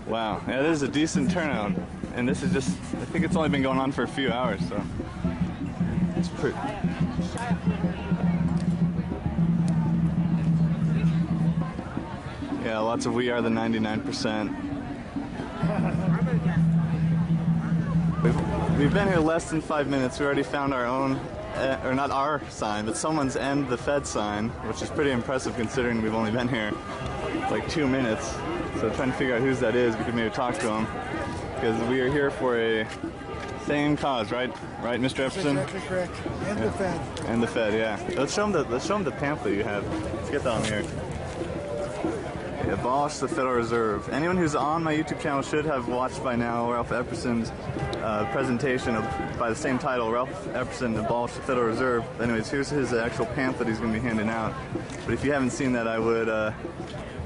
Wow, yeah, this is a decent turnout, and this is just, I think it's only been going on for a few hours, so it's pretty. Yeah, lots of "We Are the 99%." We've been here less than 5 minutes. We already found our own, or not our sign, but someone's "End the Fed" sign, which is pretty impressive considering we've only been here like 2 minutes. So trying to figure out whose that is, we could maybe talk to him, because we are here for a same cause, right? Right, Mr. Epperson? That's exactly correct. End the Fed. End the Fed, yeah. Let's show him the pamphlet you have. Let's get that on here. Abolish the Federal Reserve. Anyone who's on my YouTube channel should have watched by now Ralph Epperson's presentation by the same title, Ralph Epperson, Abolish the Federal Reserve. Anyways, here's his actual pamphlet he's going to be handing out. But if you haven't seen that, I would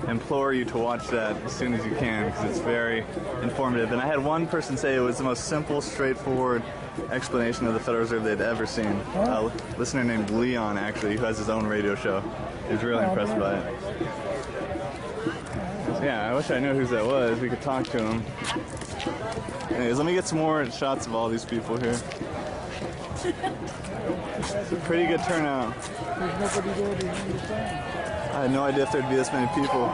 implore you to watch that as soon as you can, because it's very informative. And I had one person say it was the most simple, straightforward explanation of the Federal Reserve they'd ever seen. A listener named Leon, actually, who has his own radio show. He was really impressed by it. Yeah, I wish I knew who that was. We could talk to him. Anyways, let me get some more shots of all these people here. It's a pretty good turnout. There's nobody there to understand. I had no idea if there'd be this many people.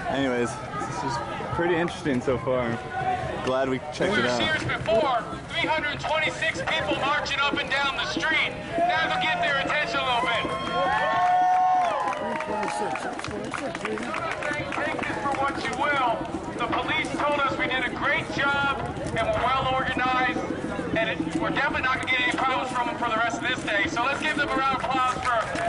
Anyways, this is pretty interesting so far. Glad we checked it out. Years before, 326 people marching up and down the street. Now to get their attention a little bit. Take this for what you will. The police told us we did a great job and we're well organized, and we're definitely not going to get any problems from them for the rest of this day. So let's give them a round of applause for helping us.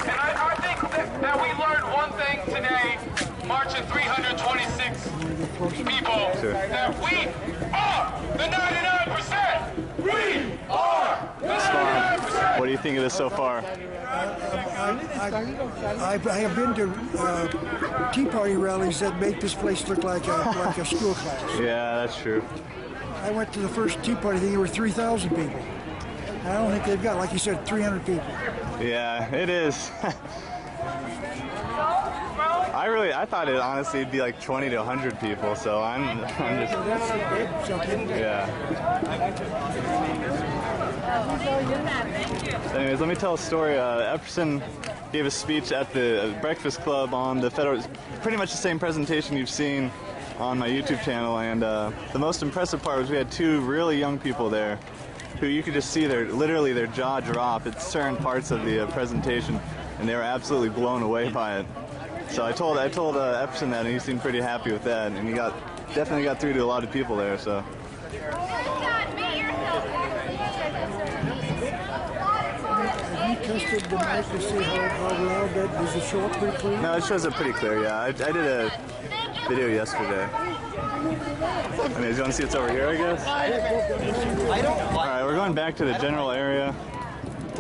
And I think that we learned one thing today, marching 326 people, that we are the 99%! We are the 99%! What do you think of this so far? I have been to Tea Party rallies that make this place look like a school class. Yeah, that's true. I went to the first Tea Party thing, there were 3,000 people. I don't think they've got, like you said, 300 people. Yeah, it is. I thought it honestly would be like 20 to 100 people, so I'm just, yeah. Anyways, let me tell a story. Epperson gave a speech at the Breakfast Club on the Federal, pretty much the same presentation you've seen on my YouTube channel, and the most impressive part was we had two really young people there who you could just see literally their jaw drop at certain parts of the presentation, and they were absolutely blown away by it. So I told Epperson that, and he seemed pretty happy with that, and he definitely got through to a lot of people there. So. Have you tested the mic to see how loud that does it show up pretty clear? No, it shows up pretty clear. Yeah, I did a video yesterday. Anyways, you want to see what's over here, I guess? All right, we're going back to the general area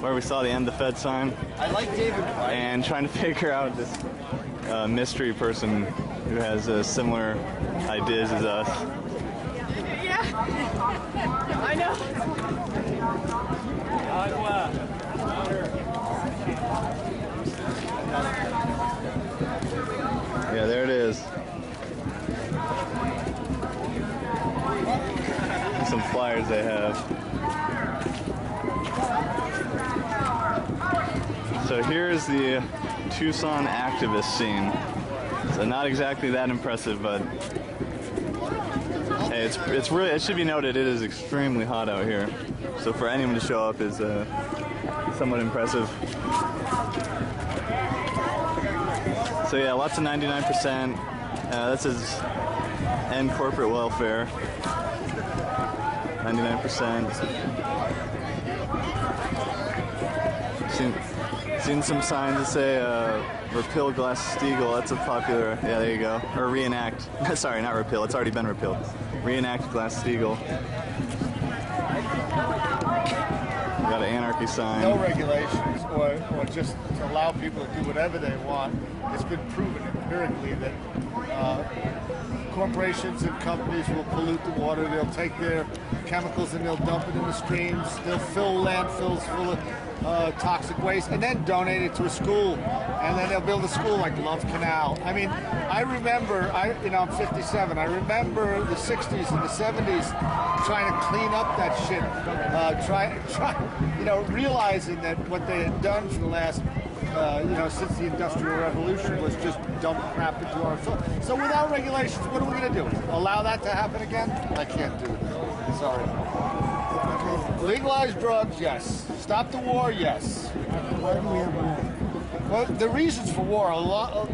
where we saw the "End the Fed" sign. I like David. And trying to figure out this mystery person who has similar ideas as us. Yeah, I know. Yeah, there it is. Some flyers they have. So here's the Tucson activist scene. So not exactly that impressive, but hey, it's really, it should be noted, it is extremely hot out here. So for anyone to show up is somewhat impressive. So yeah, lots of 99%. This is end corporate welfare. 99%. Seen some signs that say repeal Glass-Steagall. That's a popular, yeah, there you go. Or reenact. Sorry, not repeal, it's already been repealed. Reenact Glass-Steagall. Got an anarchy sign. No regulations or just allow people to do whatever they want. It's been proven empirically that corporations and companies will pollute the water. They'll take their chemicals and they'll dump it in the streams. They'll fill landfills full of toxic waste and then donate it to a school. And then they'll build a school like Love Canal. I mean, I remember, I'm 57. I remember the 60s and the 70s trying to clean up that shit. Realizing that what they had done for the last since the Industrial Revolution was just dump crap into our soil. So without regulations, what are we going to do? Allow that to happen again? I can't do that. Sorry. Legalize drugs, yes. Stop the war, yes. Why do we have a war? Well, the reasons for war are a lot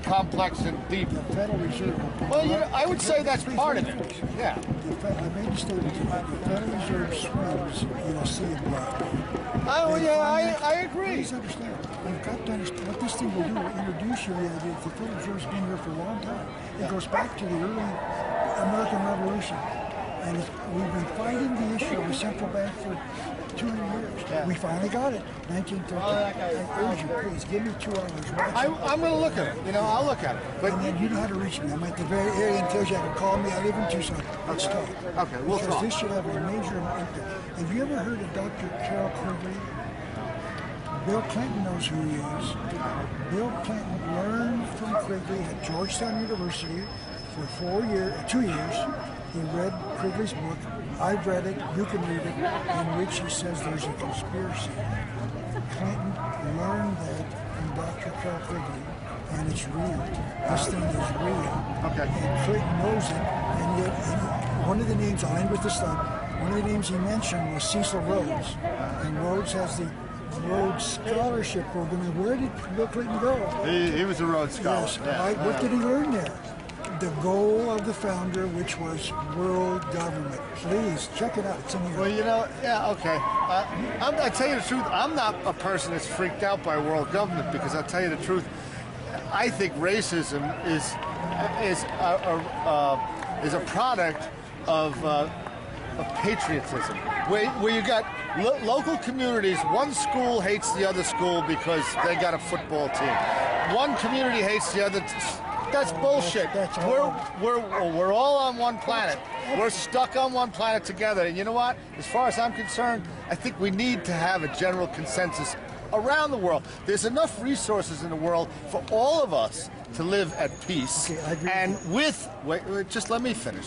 complex and deep. The Federal Reserve. Well, I would say that's part of it. Yeah. I made a statement tonight. The Federal Reserve swims in a sea of blood. Oh, yeah, I agree. Please understand. You've got to understand what this thing will do will introduce you to the idea that the Federal Reserve's been here for a long time. It goes back to the early American Revolution. And we've been fighting the issue of a central bank for 200 years. Yeah. We finally got it. 1913. I urge you, please, give me 2 hours. I'm going to look at it. I'll look at it. But and then you know how to reach me. I'm at the very area and tells you how to call me. I live in Tucson. Let's talk. Okay, we'll because talk. This should have a major impact. Have you ever heard of Dr. Carol Quigley? Bill Clinton knows who he is. Bill Clinton learned from Quigley at Georgetown University for 2 years. He read Quigley's book. I've read it. You can read it. In which he says there's a conspiracy. Clinton learned that from Dr. Carol Quigley, and it's real. This thing is real. Okay. And Clinton knows it. And yet, one of the names, I'll end with this thought, one of the names he mentioned was Cecil Rhodes. And Rhodes has the Rhodes Scholarship Program. And where did Bill Clinton go? He was a Rhodes Scholar. Yes. What did he learn there? The goal of the founder, which was world government. Please check it out. It's in here. Well, okay. I'll tell you the truth. I'm not a person that's freaked out by world government because I'll tell you the truth. I think racism is a product of patriotism, where you got local communities. One school hates the other school because they got a football team. One community hates the other. That's bullshit. We're all on one planet. We're stuck on one planet together. And you know what? As far as I'm concerned, I think we need to have a general consensus around the world. There's enough resources in the world for all of us to live at peace. Okay, I agree and just let me finish.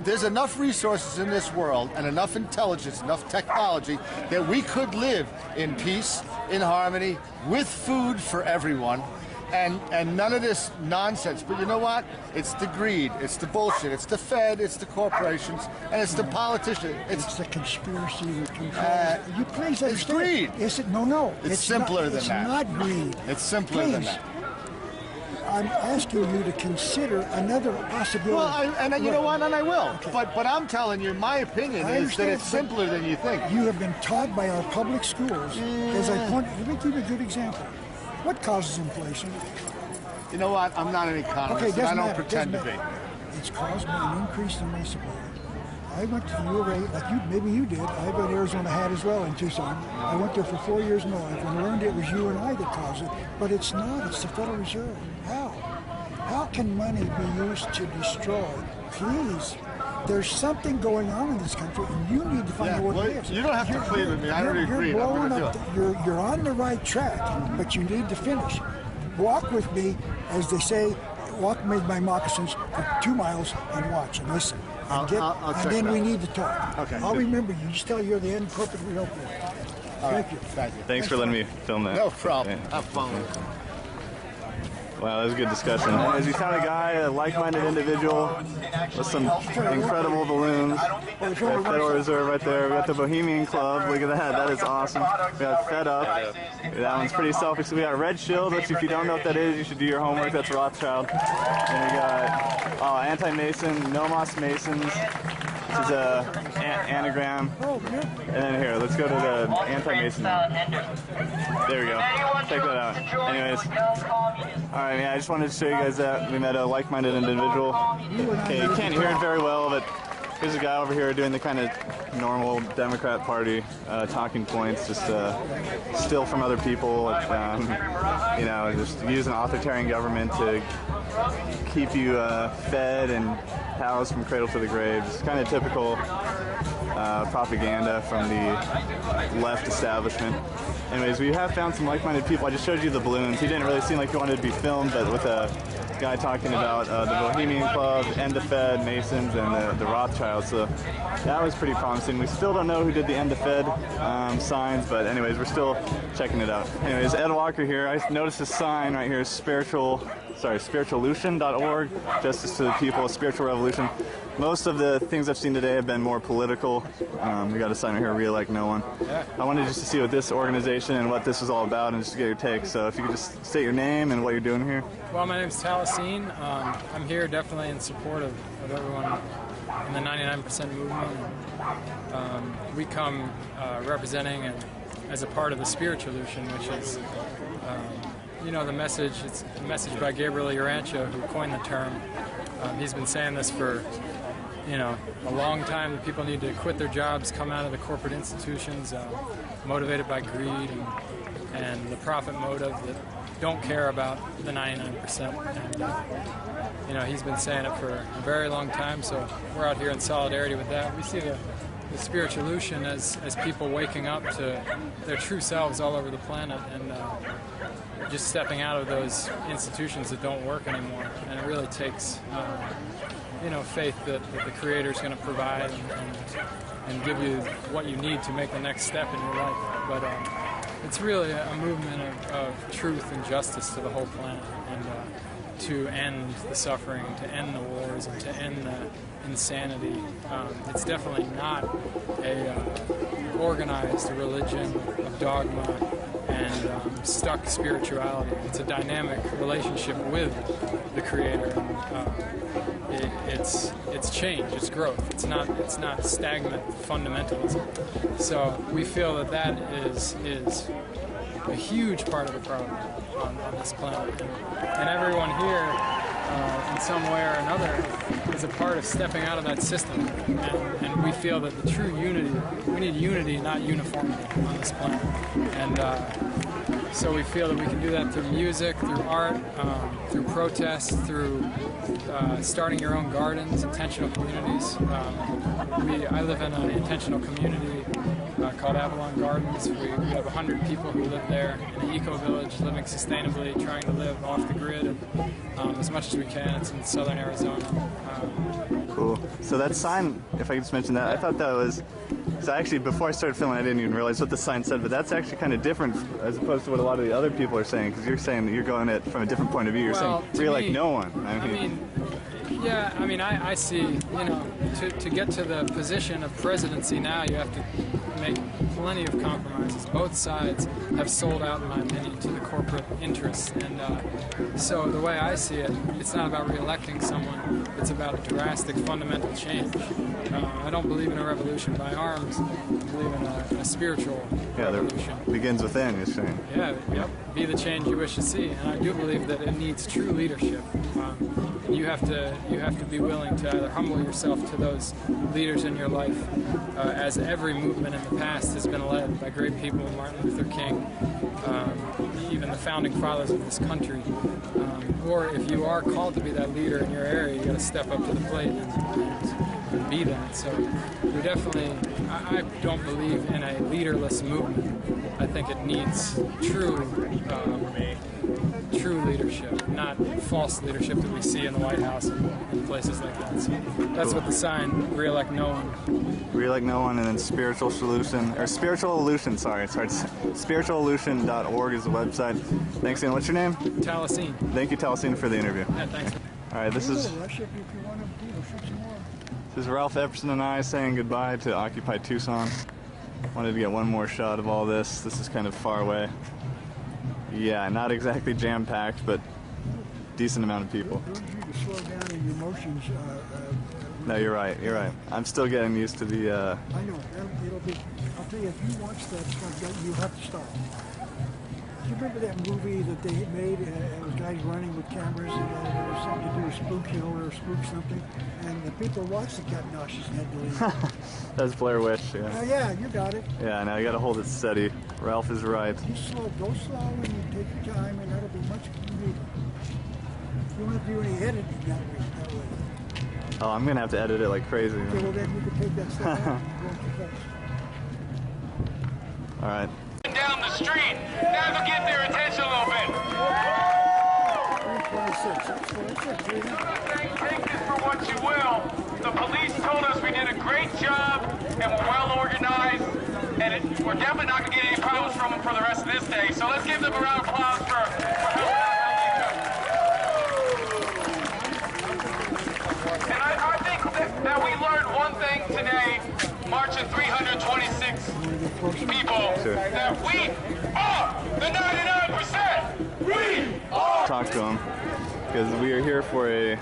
There's enough resources in this world and enough intelligence, enough technology that we could live in peace, in harmony, with food for everyone. And none of this nonsense. But you know what? It's the greed. It's the bullshit. It's the Fed. It's the corporations. And it's the politicians. It's the conspiracy that controls. You please understand. It's greed. Is it? No. It's simpler than that. It's not greed. It's simpler than that. I'm asking you to consider another possibility. Well, you know what? And I will. Okay. But I'm telling you, my opinion is that it's simpler than you think. You have been taught by our public schools. As I point, let me give you a good example. What causes inflation? You know what? I'm not an economist, and I don't pretend to be. It's caused by an increase in money supply. I went to the U of A, like maybe you did. I got Arizona hat as well in Tucson. I went there for 4 years in my life and learned it was you and I that caused it. But it's not. It's the Federal Reserve. How? How can money be used to destroy? Please. There's something going on in this country, and you need to find out what it is. You don't have to plead with me. I already agree. You're blowing up. You're on the right track, but you need to finish. Walk with me, as they say. Walk with my moccasins for 2 miles and watch and listen. And then we need to talk. Okay. I'll remember you. Just tell you're the end corporate real quick. Thank you. Thank you. Thanks for letting me film that. No problem. Yeah. Have fun. Wow, that was a good discussion. As you found a guy, a like-minded individual with some incredible balloons. We got Federal Reserve right there. We got the Bohemian Club. Look at that. That is awesome. We got Fed Up. That one's pretty selfish. We got Red Shield, which if you don't know what that is, you should do your homework. That's Rothschild. And we got Anti-Mason, Nomos Masons, which is a anagram. And then here, let's go to the Anti-Mason. There we go. Check that out. Anyways. Alright, I just wanted to show you guys that we met a like-minded individual. Okay, you can't hear it very well, but here's a guy over here doing the kind of normal Democrat Party talking points, just steal from other people, just use an authoritarian government to keep you fed and housed from cradle to the grave. It's kind of typical propaganda from the left establishment. Anyways, we have found some like-minded people. I just showed you the balloons. He didn't really seem like he wanted to be filmed, but with a guy talking about the Bohemian Club, End the Fed, Masons, and the Rothschilds. So that was pretty promising. We still don't know who did the End the Fed signs, but anyways, we're still checking it out. Anyways, Ed Walker here. I noticed this sign right here, spiritualution.org, Justice to the People, Spiritual Revolution. Most of the things I've seen today have been more political. We got a sign right here, Re-elect No One. I wanted just to see what this organization and what this is all about and just to get your take. So if you could just state your name and what you're doing here. Well, my name's Talasine. I'm here definitely in support of everyone in the 99% movement. We come representing and as a part of the Spiritualution, which is the message. It's a message by Gabriel Urantia, who coined the term. He's been saying this for a long time, that people need to quit their jobs, come out of the corporate institutions, motivated by greed and the profit motive, that don't care about the 99%. And he's been saying it for a very long time, so we're out here in solidarity with that. We see the Spiritualution as people waking up to their true selves all over the planet and just stepping out of those institutions that don't work anymore. And it really takes faith that the Creator is going to provide and give you what you need to make the next step in your life. But it's really a movement of truth and justice to the whole planet, and to end the suffering, to end the wars, and to end the insanity. It's definitely not a organized religion of dogma and stuck spirituality. It's a dynamic relationship with the Creator. It's change, it's growth. It's not stagnant fundamentalism. So we feel that is a huge part of the problem on this planet, and everyone here, in some way or another, is a part of stepping out of that system. And we feel that the true unity, we need unity, not uniformity on this planet. And so we feel that we can do that through music, through art, through protests, through starting your own gardens, intentional communities. I live in an intentional community called Avalon Gardens. We have 100 people who live there in an eco-village, living sustainably, trying to live off the grid as much as we can. It's in southern Arizona. Cool. So that sign, if I could just mention that, I thought that was... So actually, before I started filming, I didn't even realize what the sign said, but that's actually kind of different as opposed to what a lot of the other people are saying, because you're saying that you're going at it from a different point of view. You're saying, Re-elect no one. I see, to get to the position of presidency now, you have to make plenty of compromises. Both sides have sold out, in my opinion, to the corporate interests. And so the way I see it, it's not about re-electing someone, it's about a drastic fundamental change. I don't believe in a revolution by arms. I believe in a spiritual revolution. That begins within, you're saying. Yep. Be the change you wish to see. And I do believe that it needs true leadership. You have to be willing to either humble yourself to those leaders in your life, as every movement in the past has been led by great people, Martin Luther King, even the founding fathers of this country. Or if you are called to be that leader in your area, you got to step up to the plate and be that. So we definitely, I don't believe in a leaderless movement. I think it needs true leadership, not false leadership that we see in the White House and places like that. So that's what the sign, Re-elect no one. Re-elect no one, and then Spiritualution, sorry, it's hard to say. Spiritualution.org is the website. Thanks, Ian. What's your name? Talasine. Thank you, Talasine, for the interview. Yeah, thanks. All right, this is Ralph Epperson and I saying goodbye to Occupy Tucson. Wanted to get one more shot of all this. This is kind of far away. Yeah, not exactly jam-packed, but decent amount of people. Slow down in your motions. No, you're right. I'm still getting used to the... I know. It'll be... I'll tell you, if you watch that stuff, you have to stop. Do you remember that movie that they made? It was guys running with cameras, and there was something to do with Spook Hill or Spook something, and the people watched it got nauseous and had to leave. That's Blair Witch, yeah. Oh, yeah, you got it. Yeah, now you got to hold it steady. Ralph is right. Go slow, and you take your time, and that'll be much needed. You don't have to do any editing that way. Oh, I'm gonna have to edit it like crazy. Okay, well then you can take that stuff out and go into text. All right. Down the street. Now to get their attention a little bit. 326. That's it. Take this for what you will. The police told us we did a great job and we're well organized, and we're definitely not going to get any problems from them for the rest of this day. So let's give them a round of applause for helping out. And I think that we learned one thing today, marching 326 people, that we are the 99%. We are. Talk to him because we are here for a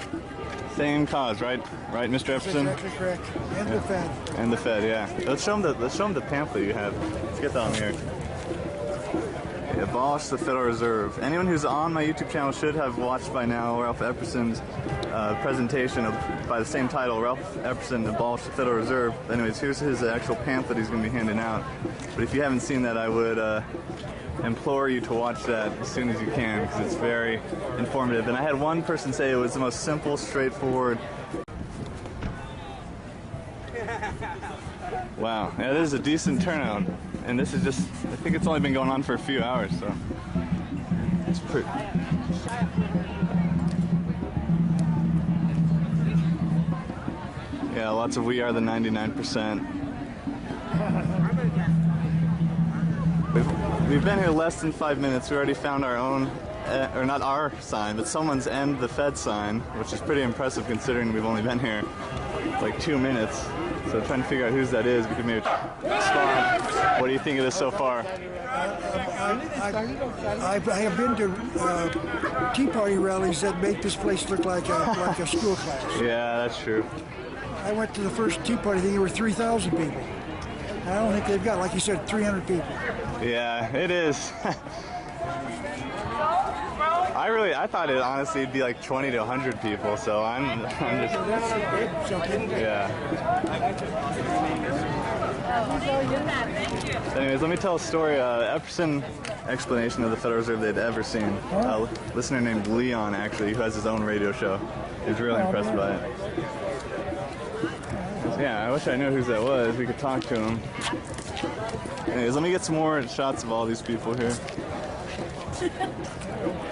same cause, right? Right, Mr. Epperson? That's exactly correct. And the Fed. And the Fed, yeah. Let's show them the pamphlet you have. Let's get that on here. Abolish the Federal Reserve. Anyone who's on my YouTube channel should have watched by now Ralph Epperson's presentation by the same title, Ralph Epperson, Abolish the Federal Reserve. Anyways, here's his actual pamphlet he's going to be handing out. But if you haven't seen that, I would implore you to watch that as soon as you can, because it's very informative. And I had one person say it was the most simple, straightforward. Wow, yeah, this is a decent turnout. And this is just, I think it's only been going on for a few hours, so it's pretty. Yeah, lots of "We are the 99%." We've been here less than 5 minutes. We already found our own, or not our sign, but someone's "End the Fed" sign, which is pretty impressive considering we've only been here like 2 minutes. So trying to figure out whose that is. We could maybe respond. What do you think of this so far? I have been to Tea Party rallies that make this place look like a school class. Yeah, that's true. I went to the first Tea Party thing. There were 3,000 people. I don't think they've got, like you said, 300 people. Yeah, it is. I thought it honestly would be like 20 to 100 people, so I'm just, yeah. So anyways, let me tell a story. Epperson explanation of the Federal Reserve they'd ever seen. A listener named Leon, actually, who has his own radio show. He was really impressed by it. Yeah, I wish I knew who that was. We could talk to him. Anyways, let me get some more shots of all these people here.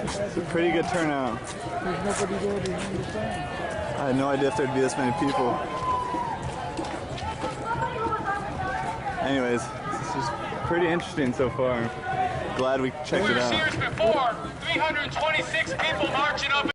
It's a pretty good turnout. There's nobody there behind the sign. I had no idea if there'd be this many people. Anyways, this is pretty interesting so far. Glad we checked it out. Years before, 326 people marching up.